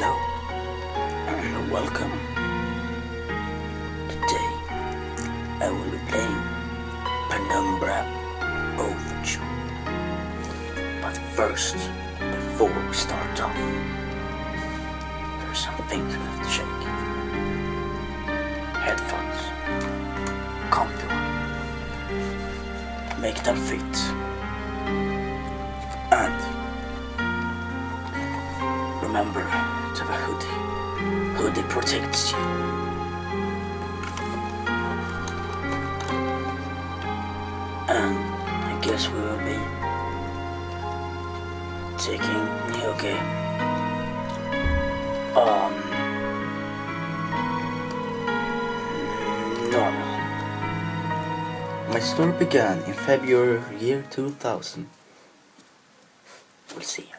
Hello and welcome. Today I will be playing Penumbra Overture. But first, before we start off, there's some things we have to check. Headphones, comfy one, make them fit, and remember to have a hoodie. Hoodie protects you. And I guess we will be taking normal. My story began in February year 2000. We'll see.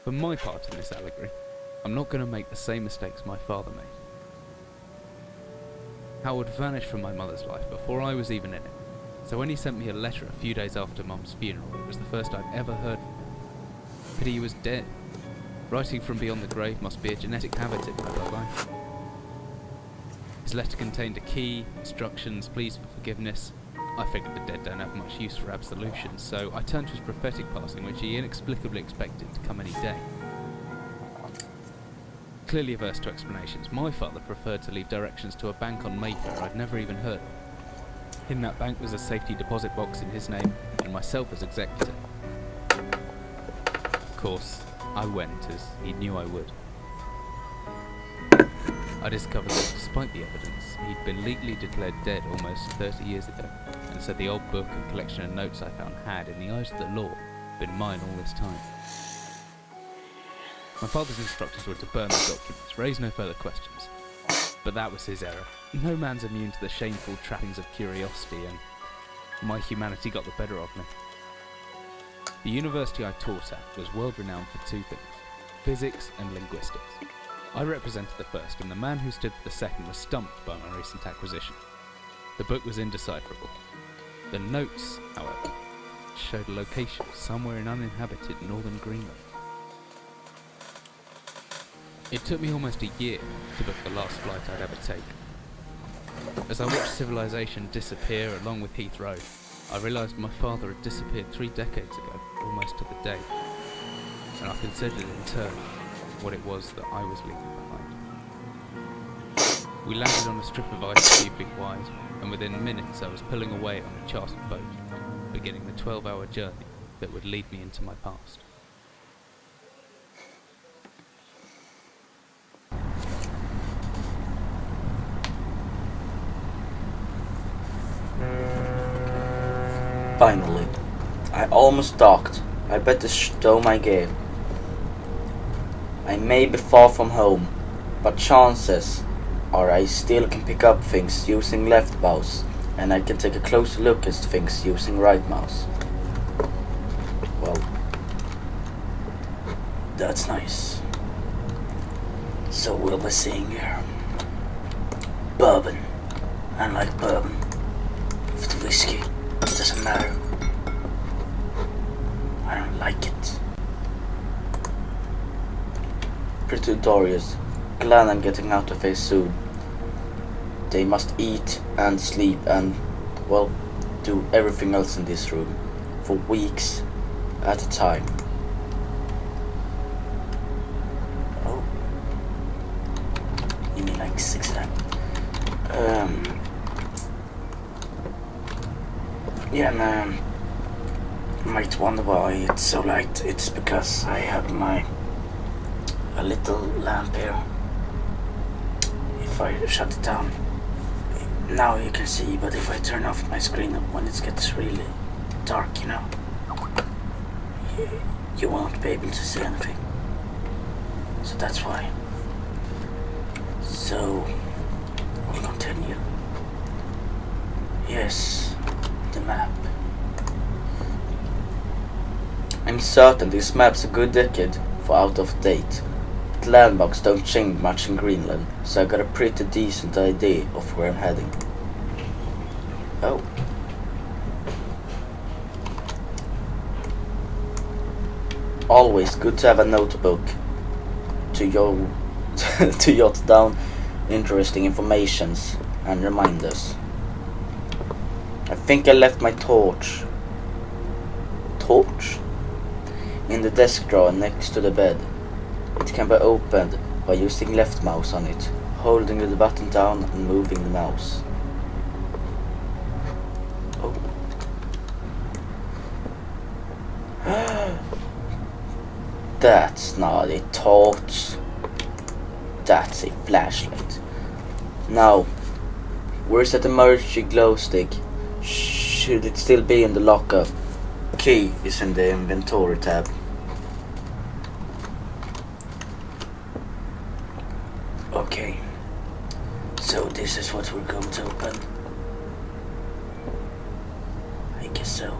For my part in this allegory, I'm not going to make the same mistakes my father made. Howard vanished from my mother's life before I was even in it, so when he sent me a letter a few days after Mum's funeral, it was the first I'd ever heard from him. Pity he was dead. Writing from beyond the grave must be a genetic habit in my bloodline. His letter contained a key, instructions, pleas for forgiveness. I figured the dead don't have much use for absolutions, so I turned to his prophetic passing, which he inexplicably expected to come any day. Clearly averse to explanations, my father preferred to leave directions to a bank on Mayfair I'd never even heard of. In that bank was a safety deposit box in his name, and myself as executor. Of course, I went, as he knew I would. I discovered that despite the evidence, he'd been legally declared dead almost 30 years ago, and so the old book and collection of notes I found had, in the eyes of the law, been mine all this time. My father's instructions were to burn the documents, raise no further questions. But that was his error. No man's immune to the shameful trappings of curiosity, and my humanity got the better of me. The university I taught at was world renowned for two things: physics and linguistics. I represented the first, and the man who stood for the second was stumped by my recent acquisition. The book was indecipherable. The notes, however, showed a location somewhere in uninhabited northern Greenland. It took me almost a year to book the last flight I'd ever take. As I watched civilization disappear along with Heathrow, I realised my father had disappeared 3 decades ago, almost to the day, and I considered in turn what it was that I was leaving behind. We landed on a strip of ice a few feet wide, and within minutes I was pulling away on a chartered boat, beginning the 12-hour journey that would lead me into my past. Finally, I almost docked. I better stow my gear. I may be far from home, but chances are I still can pick up things using left mouse, and I can take a closer look at things using right mouse. Well, That's nice. So we'll be seeing here bourbon. And like bourbon, if the whiskey doesn't matter, I don't like it. pretty Dorius, glad I'm getting out of here soon. They must eat and sleep and, well, do everything else in this room for weeks at a time. Oh, you mean like 6 times? Yeah, and you might wonder why it's so light. It's because I have a little lamp here. If I shut it down, now you can see, but if I turn off my screen when it gets really dark, you won't be able to see anything. So that's why. So we'll continue. Yes, the map. I'm certain this map's a good decade for out of date, but landmarks don't change much in Greenland, so I got a pretty decent idea of where I'm heading. Oh. always good to have a notebook to to jot down interesting informations and reminders. I think I left my torch in the desk drawer next to the bed. It can be opened by using left mouse on it, holding the button down and moving the mouse. Oh. That's not a torch. That's a flashlight. Now, where's that emergency glow stick? Should it still be in the locker? Key is in the inventory tab. Okay, so this is what we're going to open. I guess so.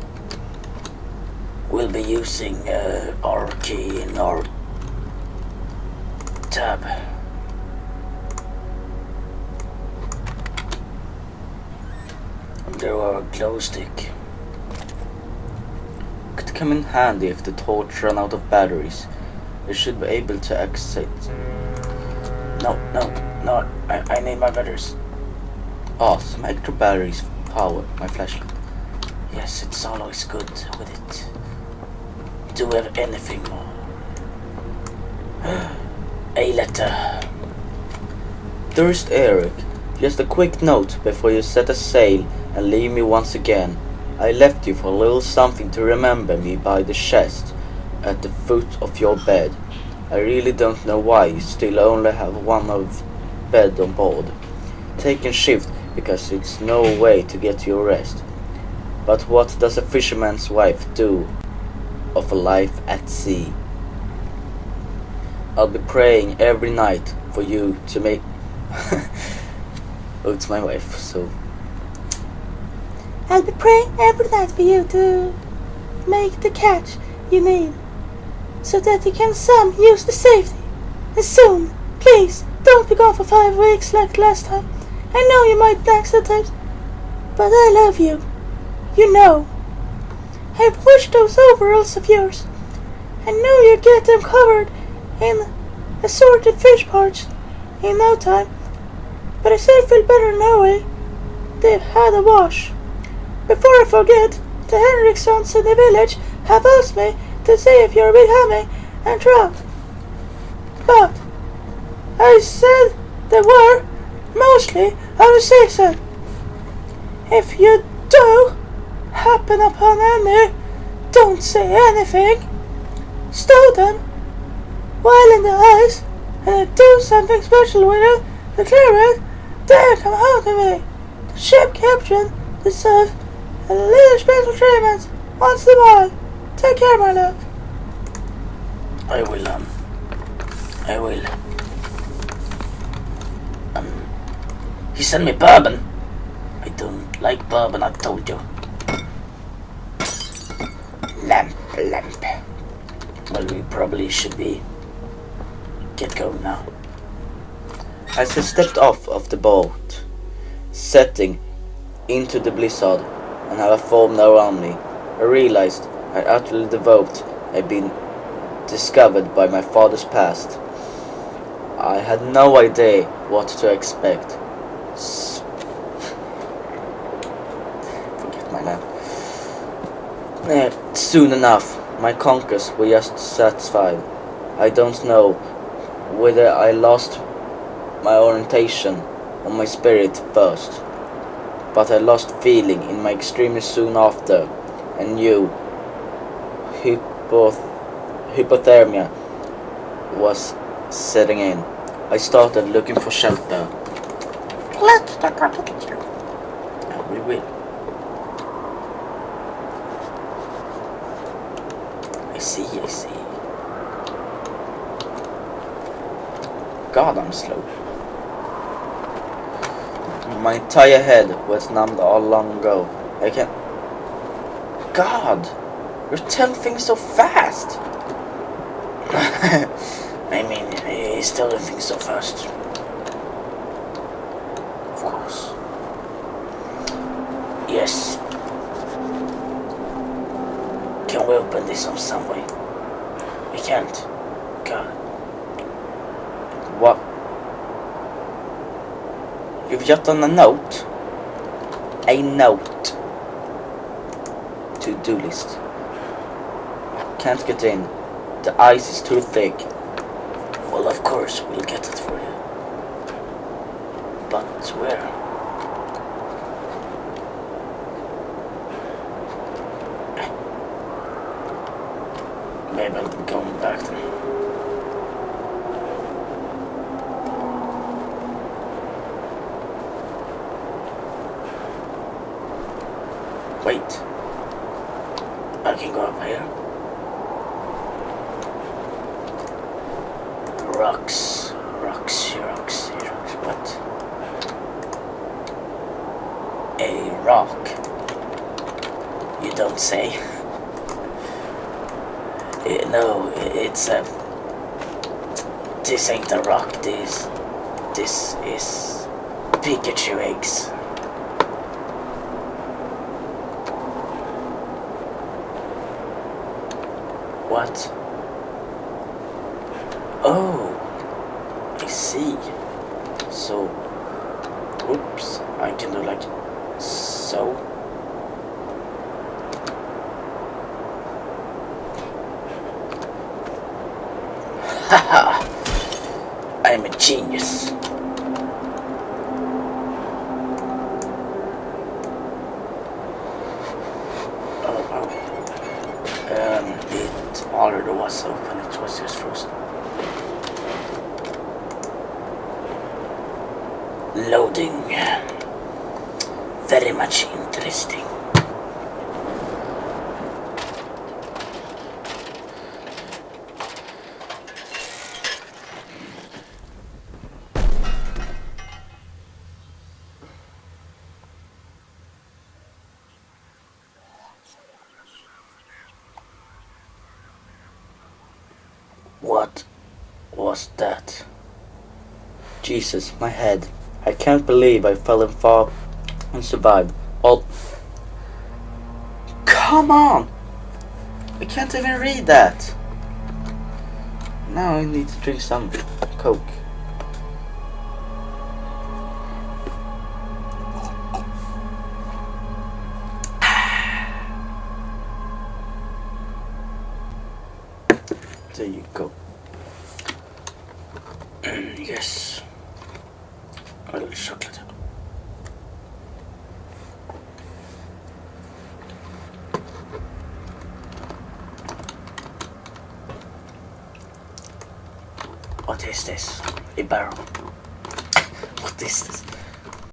We'll be using our key in our tab. There are a glow stick. Could come in handy if the torch ran out of batteries. We should be able to access it. No, I need my batteries. Oh, some extra batteries power my flashlight. Yes, it's always good with it. Do we have anything more? A letter. Dearest Eric, just a quick note before you set a sail and leave me once again. I left you for a little something to remember me by the chest at the foot of your bed. I really don't know why you still only have one of bed on board. Taking shift because it's no way to get your rest. But what does a fisherman's wife do of a life at sea? I'll be praying every night for you to make... Oh, it's my wife, so... I'll be praying every night for you to make the catch you need, so that you can some use the safety. And soon, please, don't be gone for 5 weeks like last time. I know you might next times, but I love you. You know. I've washed those overalls of yours. I know you get them covered in assorted fish parts in no time, but I still feel better knowing they've had a wash. Before I forget, the Henriksons in the village have asked me to see if you're becoming and trout. But I said they were mostly out of season. If you do happen upon any, don't say anything. Stow them while in the ice, and do something special with it. The clearance, they come home to me. The ship captain deserves a little special treatment once in a while. Take care, my love. I will. He sent me bourbon. I don't like bourbon, I told you. Lamp. Well, we probably should get going now. As I stepped off of the boat, setting into the blizzard and have a foam around me, I realized I utterly devoted had been discovered by my father's past. I had no idea what to expect. Forget my name. Soon enough, my conquers were just satisfied. I don't know whether I lost my orientation or my spirit first, but I lost feeling in my extremely soon after, and knew hypothermia was setting in. I started looking for shelter. We will. I see. God, I'm slow. My entire head was numbed all long ago. I can't... God! You're telling things so fast! I mean, he's still doing things so fast. Of course. Yes. Can we open this on some way? I can't. God. What? You've just done a note? A note. To-do list. Can't get in. The ice is too thick. Well, of course, we'll get it for you. But where? Maybe I'll be going back then. Wait. I can go up here. Rocks. What? A rock. You don't say. No, it's a. This ain't a rock. This is Pikachu eggs. What? Oh, I see. So, oops, I can do like so. Haha! I'm a genius. It already was open, it was just frozen. Loading. Very much interesting. What was that? Jesus, my head. I can't believe I fell in far and survived. All. Come on! I can't even read that. Now I need to drink some Coke. There you go. Yes. A little chocolate. What is this? A barrel. What is this?